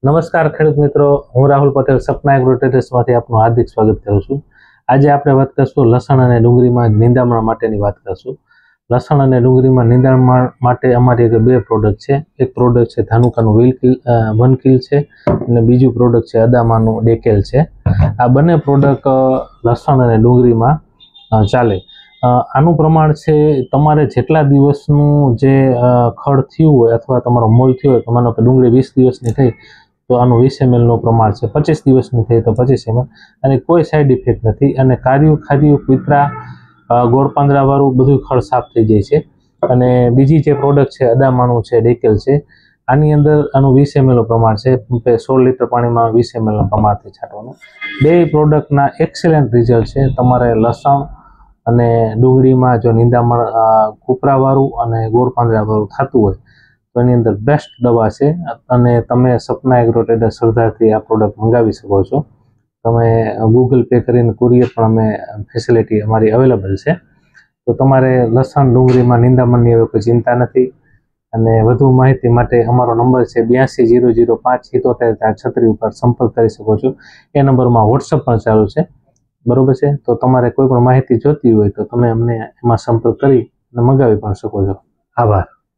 નમસ્કાર ખેડૂત મિત્રો, હું રાહુલ પટેલ સપના એગ્રો ટ્રેડર્સમાંથી આપનું હાર્દિક સ્વાગત કરું છું। આજે આપણે વાત કરીશું લસણ અને ડુંગળીમાં નિંદામણ માટેની વાત કરીશું। લસણ અને ડુંગળીમાં નિંદામણ માટે અમારી બે પ્રોડક્ટ છે। એક પ્રોડક્ટ છે ધાનુકાનું વન કિલ છે અને બીજું પ્રોડક્ટ છે અદામાનું ડેકેલ છે। આ બંને પ્રોડક્ટ લસણ અને ડુંગળીમાં ચાલે। આનું પ્રમાણ છે તમારે જેટલા દિવસનું જે ખડ થયું હોય અથવા તમારો મોલ થયો હોય, માનો કે ડુંગળી 20 દિવસની થઈ તો આનું 20 ml નું પ્રમાણ છે, 25 દિવસની થઈ તો 25 ml, અને કોઈ સાઈડ ઇફેક્ટ નથી અને ખાર્યું કૂતરા ગોળ પાંદડા વાળું બધું ખડ સાફ થઈ જાય છે। અને બીજી જે પ્રોડક્ટ છે અદામાનું છે ડેકેલ છે, આની અંદર આનું 20 ml નું પ્રમાણ છે, 16 લીટર પાણીમાં 20 ml નું પ્રમાણથી છાંટવાનું। બે પ્રોડક્ટના એક્સેલન્ટ રિઝલ્ટ છે। તમારે લસણ અને ડુંગળીમાં જો નિંદામણ કૂપરાવાળું અને ગોળ પાંદડાવાળું થતું હોય તો એની અંદર બેસ્ટ દવા છે અને તમે સપના એગ્રો ટ્રેડર્સ સરદારથી આ પ્રોડક્ટ મંગાવી શકો છો। તમે ગૂગલ પે કરીને કુરિયર પણ અમે ફેસિલિટી અમારી અવેલેબલ છે। તો તમારે લસણ ડુંગળીમાં નિંદામણની હવે કોઈ ચિંતા નથી। અને વધુ માહિતી માટે અમારો નંબર છે 8200577436 ઉપર સંપર્ક કરી શકો છો। એ નંબરમાં વોટ્સઅપ પણ ચાલુ છે, બરોબર છે। તો તમારે કોઈ પણ માહિતી જોતી હોય તો તમે અમને એમાં સંપર્ક કરી અને મંગાવી પણ શકો છો। આભાર।